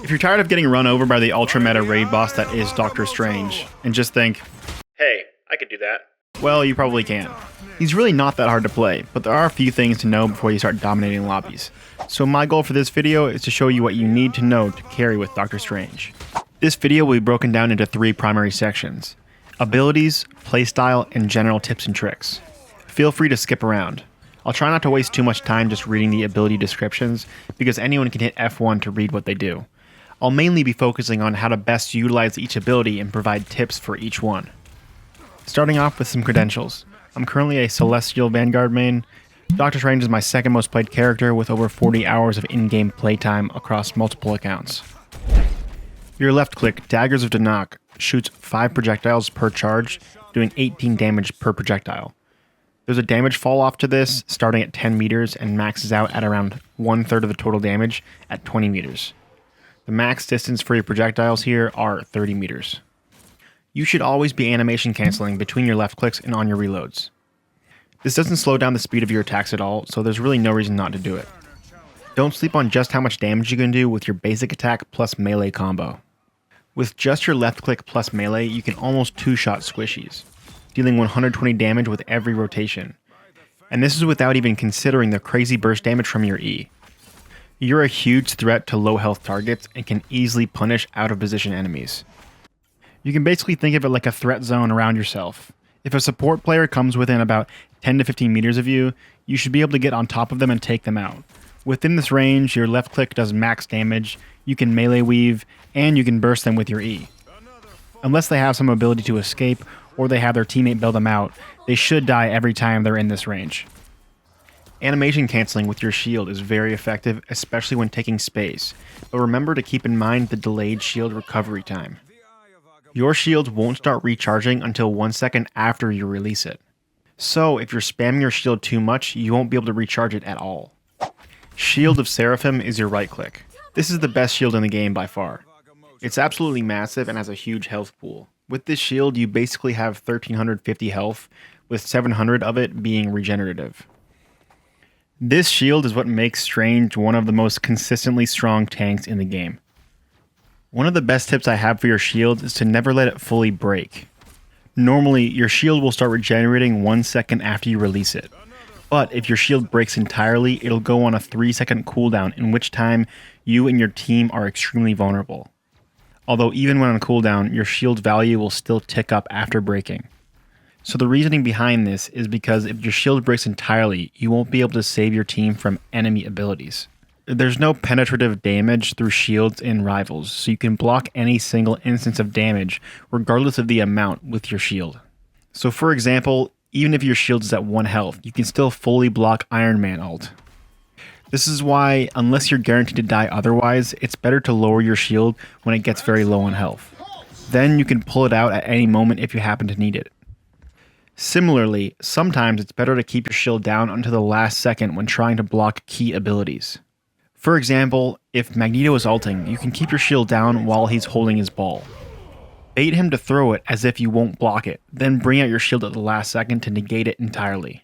If you're tired of getting run over by the ultra meta raid boss that is Doctor Strange, and just think, hey, I could do that. Well, you probably can. He's really not that hard to play, but there are a few things to know before you start dominating lobbies. So my goal for this video is to show you what you need to know to carry with Doctor Strange. This video will be broken down into 3 primary sections: abilities, playstyle, and general tips and tricks. Feel free to skip around. I'll try not to waste too much time just reading the ability descriptions, because anyone can hit F1 to read what they do. I'll mainly be focusing on how to best utilize each ability and provide tips for each one. Starting off with some credentials. I'm currently a Celestial Vanguard main. Doctor Strange is my second most played character with over 40 hours of in-game playtime across multiple accounts. Your left click, Daggers of Danak, shoots 5 projectiles per charge, doing 18 damage per projectile. There's a damage fall off to this starting at 10 meters and maxes out at around 1/3 of the total damage at 20 meters. The max distance for your projectiles here are 30 meters. You should always be animation canceling between your left clicks and on your reloads. This doesn't slow down the speed of your attacks at all, so there's really no reason not to do it. Don't sleep on just how much damage you can do with your basic attack plus melee combo. With just your left click plus melee, you can almost 2-shot squishies, dealing 120 damage with every rotation. And this is without even considering the crazy burst damage from your E. You're a huge threat to low health targets and can easily punish out of position enemies. You can basically think of it like a threat zone around yourself. If a support player comes within about 10 to 15 meters of you, you should be able to get on top of them and take them out. Within this range, your left click does max damage, you can melee weave, and you can burst them with your E. Unless they have some ability to escape, or they have their teammate bail them out, they should die every time they're in this range. Animation canceling with your shield is very effective, especially when taking space, but remember to keep in mind the delayed shield recovery time. Your shield won't start recharging until 1 second after you release it. So if you're spamming your shield too much, you won't be able to recharge it at all. Shield of Seraphim is your right click. This is the best shield in the game by far. It's absolutely massive and has a huge health pool. With this shield, you basically have 1350 health, with 700 of it being regenerative. This shield is what makes Strange one of the most consistently strong tanks in the game. One of the best tips I have for your shield is to never let it fully break. Normally, your shield will start regenerating 1 second after you release it. But if your shield breaks entirely, it'll go on a 3-second cooldown, in which time you and your team are extremely vulnerable. Although even when on cooldown, your shield value will still tick up after breaking. So the reasoning behind this is because if your shield breaks entirely, you won't be able to save your team from enemy abilities. There's no penetrative damage through shields in Rivals, so you can block any single instance of damage regardless of the amount with your shield. So for example, even if your shield is at 1 health, you can still fully block Iron Man ult. This is why, unless you're guaranteed to die otherwise, it's better to lower your shield when it gets very low on health. Then you can pull it out at any moment if you happen to need it. Similarly, sometimes it's better to keep your shield down until the last second when trying to block key abilities. For example, if Magneto is ulting, you can keep your shield down while he's holding his ball. Bait him to throw it as if you won't block it, then bring out your shield at the last second to negate it entirely.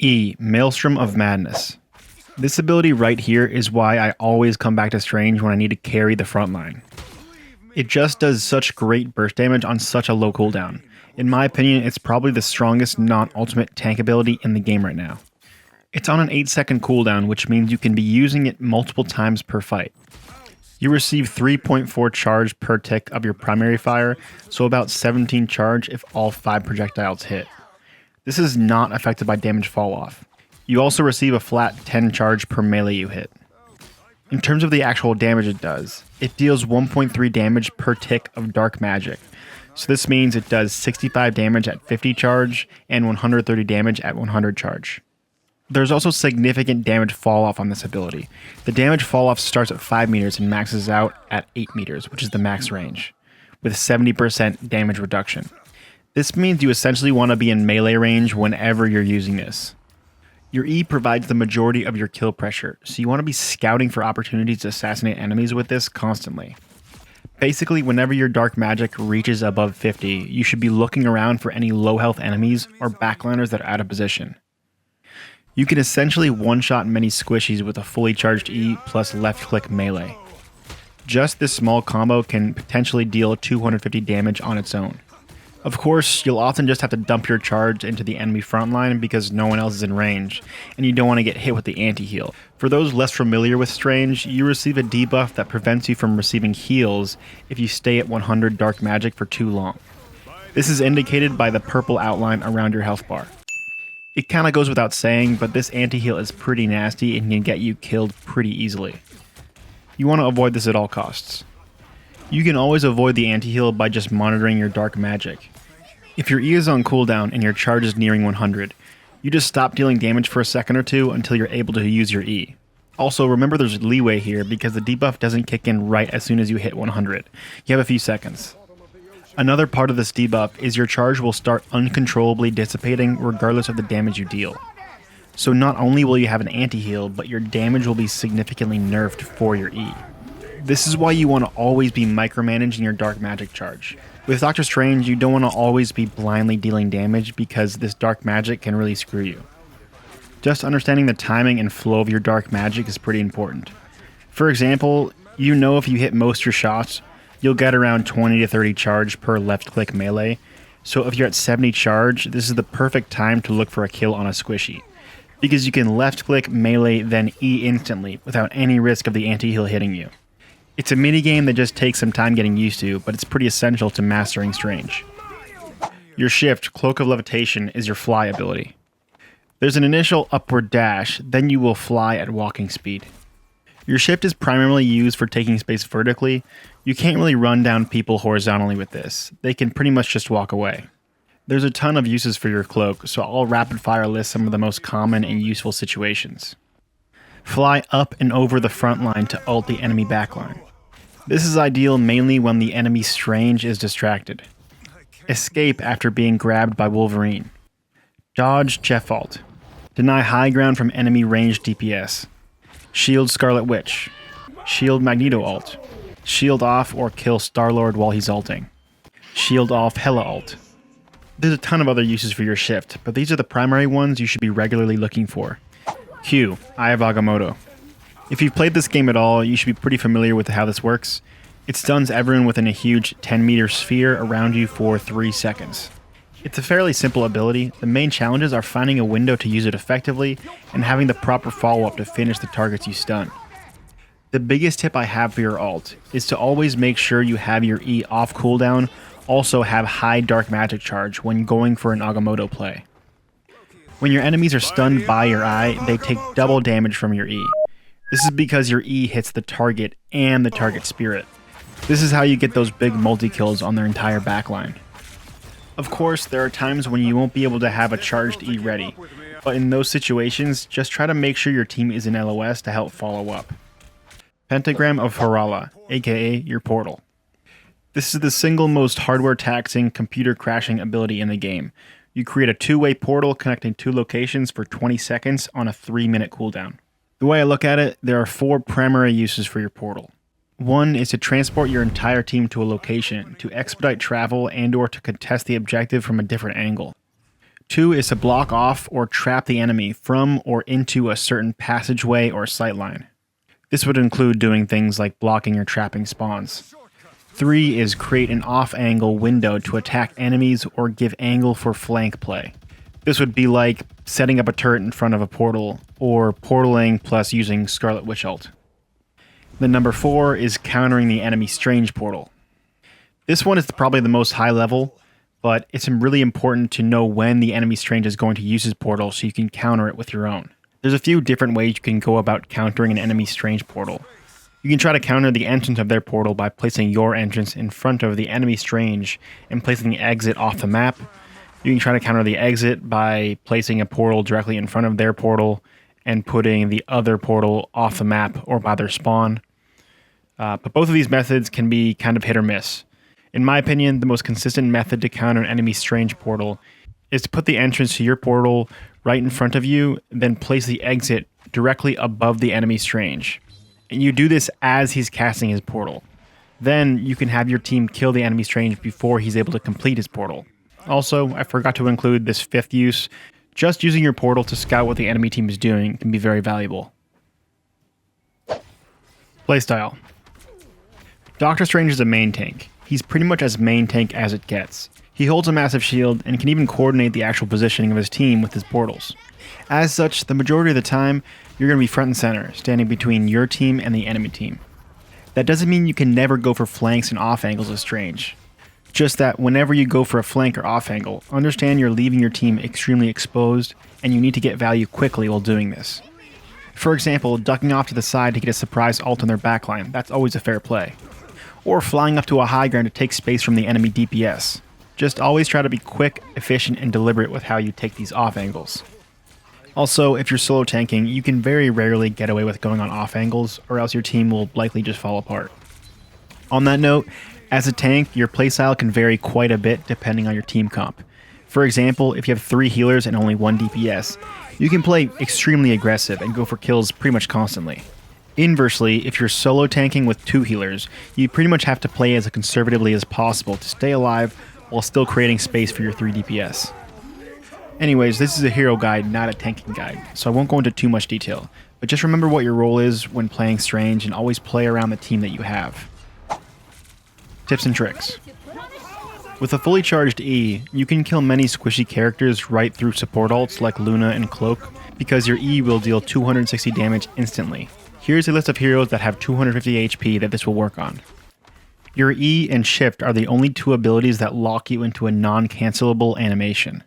E. Maelstrom of Madness. This ability right here is why I always come back to Strange when I need to carry the front line. It just does such great burst damage on such a low cooldown. In my opinion, it's probably the strongest non-ultimate tank ability in the game right now. It's on an 8-second cooldown, which means you can be using it multiple times per fight. You receive 3.4 charge per tick of your primary fire, so about 17 charge if all 5 projectiles hit. This is not affected by damage fall off. You also receive a flat 10 charge per melee you hit. In terms of the actual damage it deals 1.3 damage per tick of dark magic. So this means it does 65 damage at 50 charge and 130 damage at 100 charge. There's also significant damage fall off on this ability. The damage fall off starts at 5 meters and maxes out at 8 meters, which is the max range, with 70% damage reduction. This means you essentially want to be in melee range whenever you're using this. Your E provides the majority of your kill pressure, so you want to be scouting for opportunities to assassinate enemies with this constantly. Basically, whenever your dark magic reaches above 50, you should be looking around for any low health enemies or backliners that are out of position. You can essentially one-shot many squishies with a fully charged E plus left-click melee. Just this small combo can potentially deal 250 damage on its own. Of course, you'll often just have to dump your charge into the enemy frontline because no one else is in range, and you don't want to get hit with the anti-heal. For those less familiar with Strange, you receive a debuff that prevents you from receiving heals if you stay at 100 dark magic for too long. This is indicated by the purple outline around your health bar. It kinda goes without saying, but this anti-heal is pretty nasty and can get you killed pretty easily. You want to avoid this at all costs. You can always avoid the anti-heal by just monitoring your dark magic. If your E is on cooldown and your charge is nearing 100, you just stop dealing damage for a second or two until you're able to use your E. Also, remember there's leeway here because the debuff doesn't kick in right as soon as you hit 100. You have a few seconds. Another part of this debuff is your charge will start uncontrollably dissipating regardless of the damage you deal. So not only will you have an anti-heal, but your damage will be significantly nerfed for your E. This is why you want to always be micromanaging your dark magic charge. With Doctor Strange, you don't want to always be blindly dealing damage because this dark magic can really screw you. Just understanding the timing and flow of your dark magic is pretty important. For example, you know if you hit most of your shots, you'll get around 20 to 30 charge per left click melee, so if you're at 70 charge, this is the perfect time to look for a kill on a squishy, because you can left click melee then E instantly without any risk of the anti-heal hitting you. It's a minigame that just takes some time getting used to, but it's pretty essential to mastering Strange. Your shift, Cloak of Levitation, is your fly ability. There's an initial upward dash, then you will fly at walking speed. Your shift is primarily used for taking space vertically. You can't really run down people horizontally with this. They can pretty much just walk away. There's a ton of uses for your cloak, so I'll rapid fire list some of the most common and useful situations. Fly up and over the front line to ult the enemy backline. This is ideal mainly when the enemy Strange is distracted. Escape after being grabbed by Wolverine. Dodge Jeff ult. Deny high ground from enemy ranged DPS. Shield Scarlet Witch. Shield Magneto ult. Shield off or kill Star-Lord while he's ulting. Shield off Hela ult. There's a ton of other uses for your shift, but these are the primary ones you should be regularly looking for. Q, Eye of Agamotto. If you've played this game at all, you should be pretty familiar with how this works. It stuns everyone within a huge 10-meter sphere around you for 3 seconds. It's a fairly simple ability. The main challenges are finding a window to use it effectively and having the proper follow-up to finish the targets you stun. The biggest tip I have for your ult is to always make sure you have your E off cooldown, also have high dark magic charge when going for an Agamotto play. When your enemies are stunned by your eye, they take double damage from your E. This is because your E hits the target and the target spirit. This is how you get those big multi-kills on their entire backline. Of course, there are times when you won't be able to have a charged E ready, but in those situations, just try to make sure your team is in LOS to help follow up. Pentagram of Harala, aka your portal. This is the single most hardware-taxing, computer-crashing ability in the game. You create a two-way portal connecting 2 locations for 20 seconds on a 3-minute cooldown. The way I look at it, there are 4 primary uses for your portal. 1 is to transport your entire team to a location, to expedite travel and/or to contest the objective from a different angle. 2 is to block off or trap the enemy from or into a certain passageway or sightline. This would include doing things like blocking or trapping spawns. 3 is create an off-angle window to attack enemies or give angle for flank play. This would be like setting up a turret in front of a portal, or portaling plus using Scarlet Witch ult. Then number 4 is countering the enemy Strange portal. This one is probably the most high level, but it's really important to know when the enemy Strange is going to use his portal so you can counter it with your own. There's a few different ways you can go about countering an enemy Strange portal. You can try to counter the entrance of their portal by placing your entrance in front of the enemy Strange and placing the exit off the map. You can try to counter the exit by placing a portal directly in front of their portal and putting the other portal off the map or by their spawn. But both of these methods can be kind of hit or miss. In my opinion, the most consistent method to counter an enemy Strange portal is to put the entrance to your portal right in front of you, then place the exit directly above the enemy Strange. And you do this as he's casting his portal. Then you can have your team kill the enemy Strange before he's able to complete his portal. Also, I forgot to include this 5th use. Just using your portal to scout what the enemy team is doing can be very valuable. Playstyle. Doctor Strange is a main tank. He's pretty much as main tank as it gets. He holds a massive shield and can even coordinate the actual positioning of his team with his portals. As such, the majority of the time, you're going to be front and center, standing between your team and the enemy team. That doesn't mean you can never go for flanks and off angles as Strange. Just that whenever you go for a flank or off angle, understand you're leaving your team extremely exposed and you need to get value quickly while doing this. For example, ducking off to the side to get a surprise ult on their backline, that's always a fair play. Or flying up to a high ground to take space from the enemy DPS. Just always try to be quick, efficient, and deliberate with how you take these off angles. Also, if you're solo tanking, you can very rarely get away with going on off angles, or else your team will likely just fall apart. On that note, as a tank, your playstyle can vary quite a bit depending on your team comp. For example, if you have 3 healers and only 1 DPS, you can play extremely aggressive and go for kills pretty much constantly. Inversely, if you're solo tanking with 2 healers, you pretty much have to play as conservatively as possible to stay alive while still creating space for your 3 DPS. Anyways, this is a hero guide, not a tanking guide, so I won't go into too much detail, but just remember what your role is when playing Strange and always play around the team that you have. Tips and tricks. With a fully charged E, you can kill many squishy characters right through support ults like Luna and Cloak, because your E will deal 260 damage instantly. Here's a list of heroes that have 250 HP that this will work on. Your E and Shift are the only 2 abilities that lock you into a non-cancelable animation.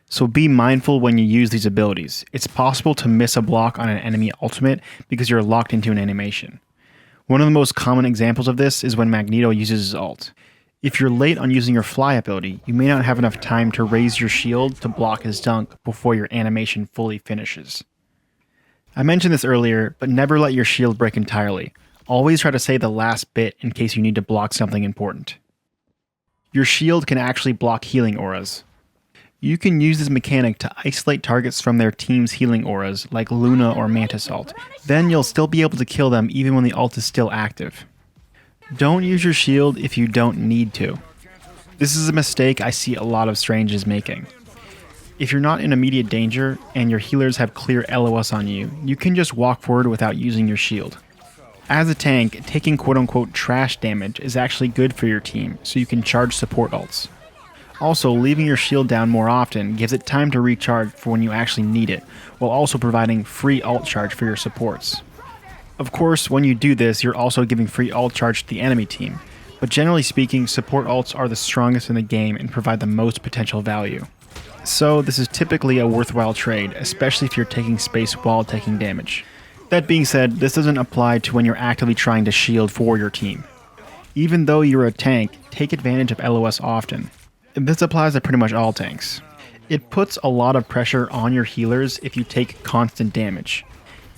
So be mindful when you use these abilities. It's possible to miss a block on an enemy ultimate because you're locked into an animation. One of the most common examples of this is when Magneto uses his ult. If you're late on using your fly ability, you may not have enough time to raise your shield to block his dunk before your animation fully finishes. I mentioned this earlier, but never let your shield break entirely. Always try to save the last bit in case you need to block something important. Your shield can actually block healing auras. You can use this mechanic to isolate targets from their team's healing auras, like Luna or Mantis ult. Then you'll still be able to kill them even when the ult is still active. Don't use your shield if you don't need to. This is a mistake I see a lot of Stranges making. If you're not in immediate danger, and your healers have clear LOS on you, you can just walk forward without using your shield. As a tank, taking quote-unquote trash damage is actually good for your team, so you can charge support ults. Also, leaving your shield down more often gives it time to recharge for when you actually need it, while also providing free ult charge for your supports. Of course, when you do this, you're also giving free ult charge to the enemy team, but generally speaking, support ults are the strongest in the game and provide the most potential value. So this is typically a worthwhile trade, especially if you're taking space while taking damage. That being said, this doesn't apply to when you're actively trying to shield for your team. Even though you're a tank, take advantage of LOS often. This applies to pretty much all tanks. It puts a lot of pressure on your healers if you take constant damage.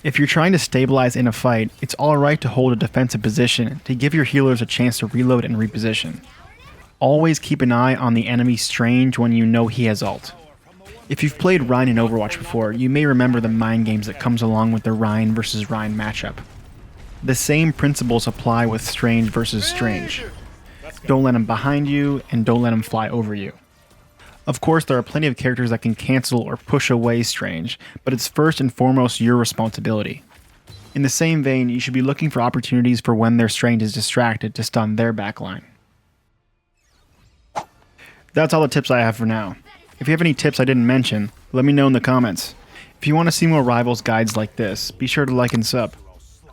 If you're trying to stabilize in a fight, it's alright to hold a defensive position to give your healers a chance to reload and reposition. Always keep an eye on the enemy Strange when you know he has ult. If you've played Rhine in Overwatch before, you may remember the mind games that comes along with the Rhine versus Rhine matchup. The same principles apply with Strange versus Strange. Don't let him behind you, and don't let him fly over you. Of course, there are plenty of characters that can cancel or push away Strange, but it's first and foremost your responsibility. In the same vein, you should be looking for opportunities for when their Strange is distracted to stun their backline. That's all the tips I have for now. If you have any tips I didn't mention, let me know in the comments. If you want to see more Rivals guides like this, be sure to like and sub.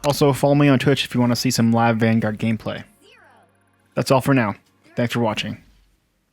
Also, follow me on Twitch if you want to see some live Vanguard gameplay. That's all for now. Thanks for watching.